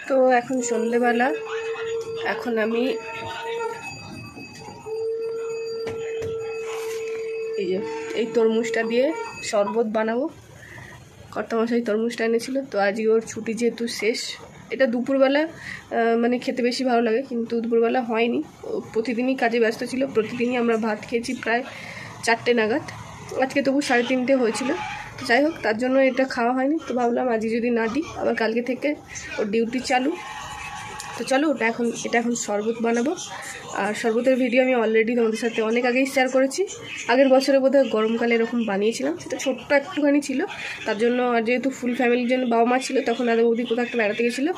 তো এখন সন্ধেবেলা, এখন আমি এই তরমুজটা দিয়ে শরবত বানাবো। কর্তামশাই তরমুজটা এনেছিল, তো আজকে ওর ছুটি যেহেতু শেষ। এটা দুপুরবেলা মানে খেতে বেশি ভালো লাগে, কিন্তু দুপুরবেলা হয়নি, প্রতিদিনই কাজে ব্যস্ত ছিল। প্রতিদিনই আমরা ভাত খেয়েছি প্রায় 4টে নাগাদ, আজকে তবু 3:30 হয়েছিল। তো যাই হোক, তার জন্য এটা খাওয়া হয়নি। তো ভাবলাম আজকে যদি না দিই, আবার কালকে থেকে ওর ডিউটি চালু। তো চলো এটা এখন শরবত বানাবো। আর শরবতের ভিডিও আমি অলরেডি তোমাদের সাথে অনেক আগেই শেয়ার করেছি। আগের বছরে বোধহয় গরমকালে এরকম বানিয়েছিলাম, সেটা ছোট্ট একটুখানি ছিল। তার জন্য, আর যেহেতু ফুল ফ্যামিলির জন্য বাবা মা ছিল, তখন দাদা বৌদি কোথাও একটা বেড়াতে গেছিলো।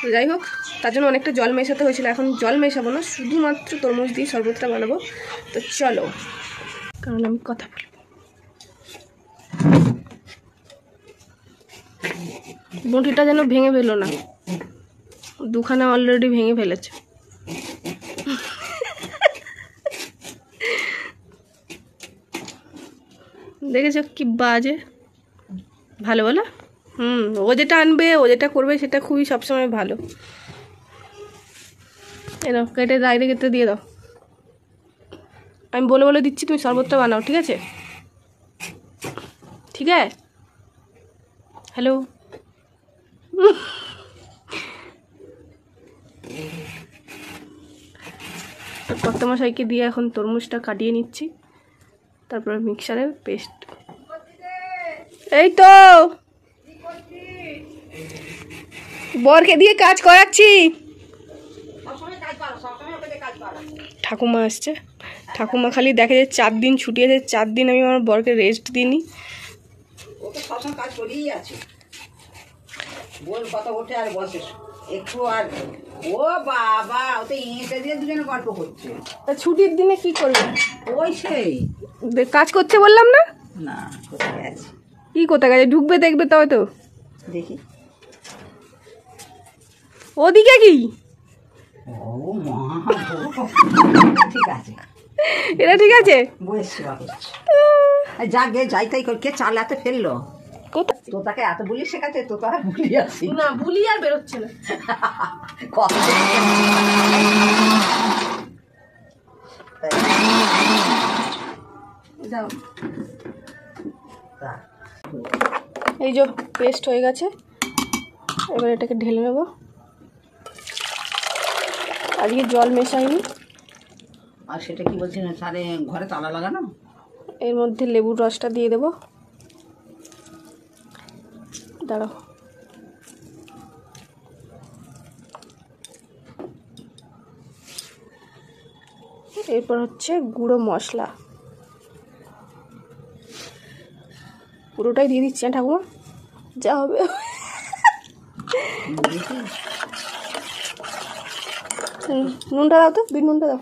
তো যাই হোক, তার জন্য অনেকটা জল মেশাতে হয়েছিল। এখন জল মেশাবো না, শুধুমাত্র তরমুজ দিয়ে শরবতটা বানাবো। তো চলো, কারণ আমি কথা বলবো। বটিটা যেন ভেঙে ফেলো না, দুখানা অলরেডি ভেঙে ফেলেছে। দেখেছো কি বাজে, ভালো বলো? ও যেটা আনবে, ও যেটা করবে, সেটা খুবই সবসময় ভালো। এনো কেটে ডাইরে কেটে দিয়ে দাও। আমি বলে বলে দিচ্ছি, তুমি শরবতটা বানাও, ঠিক আছে? ঠিক আছে, হ্যালো। কর্তামশাইকে দিয়ে এখন তরমুজটা কাটিয়ে নিচ্ছি, তারপরে মিক্সারে পেস্ট। এই তো বরকে দিয়ে কাজ করাচ্ছি। ঠাকুমা আসছে, ঠাকুমা খালি দেখে যে 4 দিন ছুটি আছে, 4 দিন আমি আমার বরকে রেস্ট দিইনি। ও তো সবসময় কাজ করেই আছে, বল কথা ওঠে আর বসে একটু। আর ও বাবা, ও তো এঁটে দিয়ে দুজনে গল্প করছে। ছুটির দিনে কি করবে? ওই সেই কাজ করছে বললাম না? না, কোথায় আছে? কি কোথায় গেছে? ঢুকবে দেখবে, তবে তো দেখি। ওদিকে কি? ও মা, ঠিক আছে, এটা ঠিক আছে। বয়স সেবা করছে। যাক গে, যাই তাই কর। কে চাল এত ফেললো? কোথায় তো তাকে এত বুলি শেখাচ্ছে, তো তারা বুলি আছি না, বুলি আর বেরোচ্ছে না। কথা যাও, এই যে পেস্ট হয়ে গেছে, এবার এটাকে ঢেলে নেব। আজকে জল মেশাইনি। আর সেটা কি বলছি না, সারে ঘরে তালা লাগানো। এর মধ্যে লেবুর রসটা দিয়ে দেব। দাঁড়াও, এরপর হচ্ছে গুঁড়ো মশলা, পুরোটাই দিয়ে দিচ্ছি ঠাকুমা, যা হবে। নুনটা দাও তো, বিট নুনটা দাও।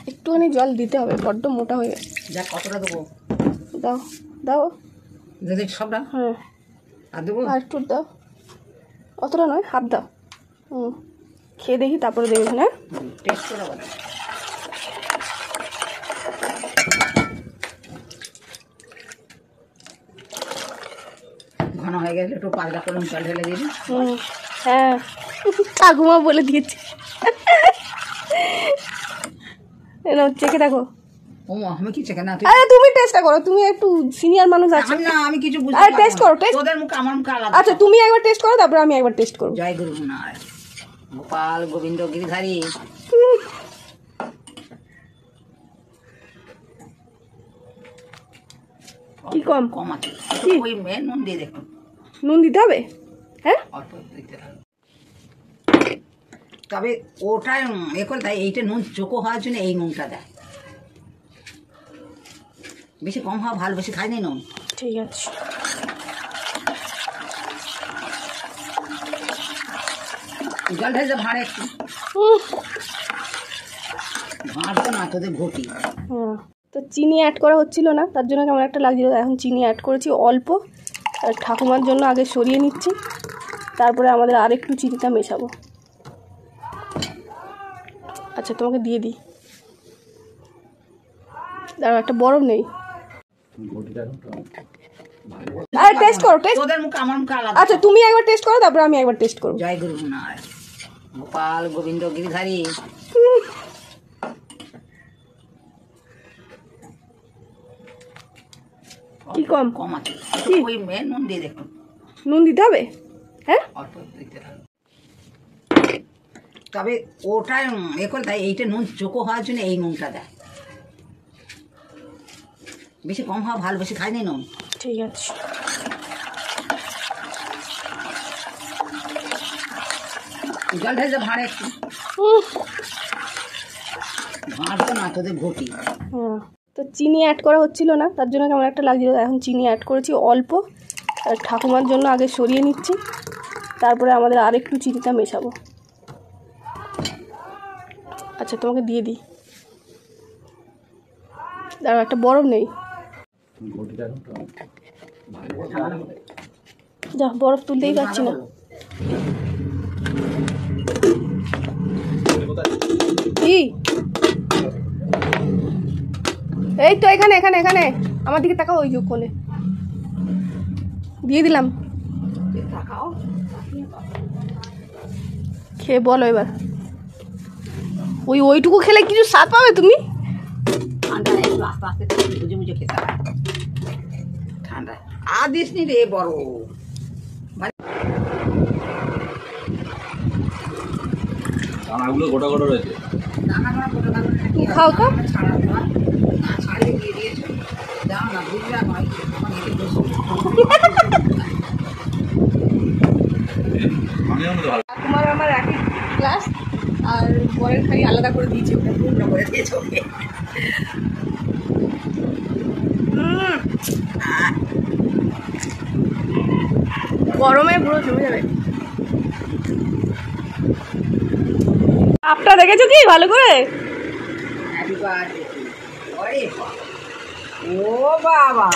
একটুখানি জল দিতে হবে, বড্ড মোটা হয়ে গেছে। যা, কতটা দেবো? দাও দাও, দিদি সবটা। হ্যাঁ, আর দেবো? আর একটু দাও, অতটা নয়, হাফ দাও। খেয়ে দেখি, তারপরে দেবে। হ্যাঁ, টেস্ট করে বলো। ঘন হয়ে গেলে একটু পাতলা করে জল ঢেলে দিবি। হ্যাঁ, ঠাকুমা বলে দিয়েছি। চেখে দেখো। ও আমি কি চেখে না? আরে তুমি টেস্টটা করো, তুমি একটু সিনিয়র মানুষ আছো। না, আমি কিছু বুঝি না। টেস্ট করো, টেস্ট। তোদের মুখ আমার মুখ আলাদা। আচ্ছা, তুমি একবার টেস্ট করো, তারপরে আমি একবার টেস্ট করব। জয় গুরু নারায়ণ, গোপাল গোবিন্দ গিরিধারী। কি কম? কম আছে, ওই নুন দিয়ে দেখুন। নুন দিতে হবে? হ্যাঁ, অল্প দিতে হবে। তবে ওটা এ করে দেয়, এইটা নুন চোখো হওয়ার জন্য এই নুনটা দেয়। বেশি কম হওয়া ভালো, বেশি খাই নি নুন। ঠিক আছে। জল ঢেলে ভাড়ে একটু ভাঁড়তো না, তোদের ঘটি। হ্যাঁ, তো চিনি অ্যাড করা হচ্ছিল না, তার জন্য কেমন একটা লাগছিল। এখন চিনি অ্যাড করেছি অল্প, আর ঠাকুমার জন্য আগে সরিয়ে নিচ্ছি, তারপরে আমাদের আরেকটু চিনিটা মেশাবো। আচ্ছা, তোমাকে দিয়ে দিই, দাঁড়াও, একটা বরফ নেই। আরে টেস্ট করো, টেস্ট। তোদের মুখ আমার মুখ আলাদা। আচ্ছা তুমি একবার টেস্ট করো, তারপরে আমি একবার টেস্ট করব। জয় গুরু নারায়ণ গোপাল গোবিন্দ গিরিধারী। কি কম? কম আছে, কি? ওই নুন দিয়ে দেখুন। নুন দিতে হবে? হ্যাঁ, অল্প দিতে হবে। তবে ওটা এখন তাই এইটা নুন চোখো হওয়ার জন্য এই নুনটা দেয়। বেশি কম হওয়া ভালো, বেশি খাই নি নুন। ঠিক আছে। জল ঢেলে ভাঁড়ে একটু, ভাঁড় তো না তোদের ঘটি। হ্যাঁ, তো চিনি অ্যাড করা হচ্ছিল না, তার জন্য কেমন একটা লাগছিল। এখন চিনি অ্যাড করেছি অল্প, আর ঠাকুমার জন্য আগে সরিয়ে নিচ্ছি, তারপরে আমাদের আরেকটু চিনিটা মেশাবো। আচ্ছা তোমাকে দিয়ে দিই, দাঁড়াও একটা বরফ নেই, যা বরফ তুলতেই পারছি না। কি? এই তো এখানে এখানে এখানে আমার দিকে তাকাও, ওই কোণে দিয়ে দিলাম। খেয়ে বলো এবার, ওইটুকু খেলে কিছু স্বাদ পাবে তুমি? ঠান্ডা একটু আস্তে আস্তে বুঝে বুঝে খেতে হয়। ঠান্ডা আর দিস নি রে বড়। দানাগুলো গোটা গোটা রয়েছে। খাও তো। তোমার আমার একই ক্লাস, আর পরের খালি আলাদা করে দিয়েছে, ওটা পূর্ণ করে দিয়েছে ওকে। গরমে পুরো জমে যাবে। আপটা দেখেছো কি ভালো করে? ও বাবা,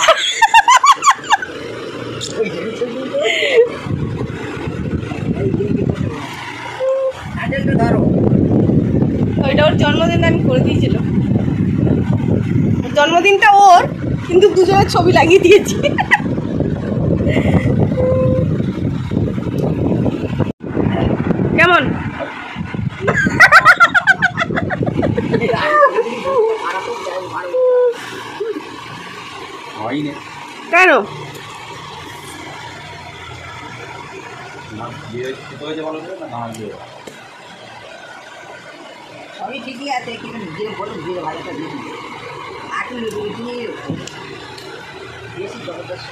ধরো ওইটা ওর জন্মদিন আমি করে দিয়েছিল, জন্মদিনটা ওর, কিন্তু দুজনের ছবি লাগিয়ে দিয়েছি। কেমন? হয়নি কেন? সবই ঠিকই আছে, কিন্তু জিরে বলো, জিরে ভাজাটা দিয়ে দিই। একটু বেশি জবরদস্ত।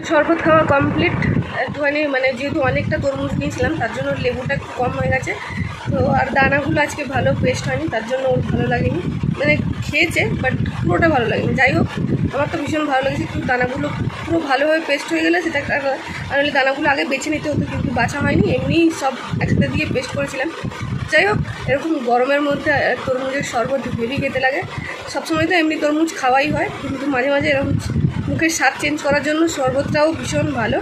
শরবত খাওয়া কমপ্লিট। একটুখানি মানে যেহেতু অনেকটা তরমুজ নিয়েছিলাম, তার জন্য লেবুটা একটু কম হয়ে গেছে। তো আর দানাগুলো আজকে ভালো পেস্ট হয়নি, তার জন্য ওর ভালো লাগেনি, মানে খেয়েছে বাট পুরোটা ভালো লাগেনি। যাই হোক, আমার তো ভীষণ ভালো লেগেছে, কিন্তু দানাগুলো পুরো ভালোভাবে পেস্ট হয়ে গেলে সেটা, আর নাহলে দানাগুলো আগে বেছে নিতে হতো, কিন্তু বাছা হয়নি, এমনি সব একসাথে দিয়ে পেস্ট করেছিলাম। যাই হোক, এরকম গরমের মধ্যে তরমুজের শরবত হেভি খেতে লাগে। সবসময় তো এমনি তরমুজ খাওয়াই হয়, কিন্তু মাঝে মাঝে এরকম মুখের স্বাদ চেঞ্জ করার জন্য শরবতটাও ভীষণ ভালো।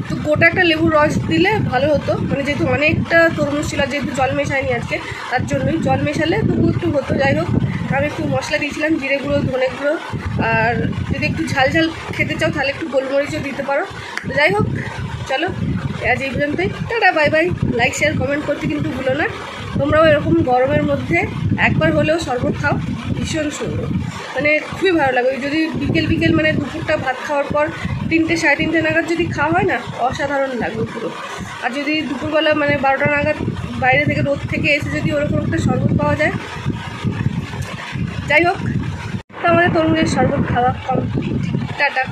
তো গোটা একটা লেবুর রস দিলে ভালো হতো, মানে যেহেতু অনেকটা তরমুজ ছিল, যেহেতু জল মেশায়নি আজকে, তার জন্যই। জল মেশালে তবু একটু হতো। যাই হোক, আমি একটু মশলা দিয়েছিলাম, জিরে গুঁড়ো, ধনে গুঁড়ো, আর যদি একটু ঝাল ঝাল খেতে চাও তাহলে একটু গোলমরিচও দিতে পারো। যাই হোক, চলো আজ এই পর্যন্তই, tata, bye bye. Like share comment করতে কিন্তু ভুলো না। তোমরাও এরকম গরমের মধ্যে একবার হলেও শরবত খাও, ভীষণ সুন্দর, মানে খুবই ভালো লাগে। যদি বিকেল বিকেল মানে দুপুরটা ভাত খাওয়ার পর 3টে সাড়ে 3টে নাগাদ যদি খাওয়া হয় না, অসাধারণ লাগবে পুরো। আর যদি দুপুরবেলা মানে 12টা নাগাদ বাইরে থেকে রোদ থেকে এসে যদি ওরকম একটা শরবত পাওয়া যায়। যাই হোক, তো আমাদের তরমুজের শরবত খাওয়া কমপ্লিট, টাটা।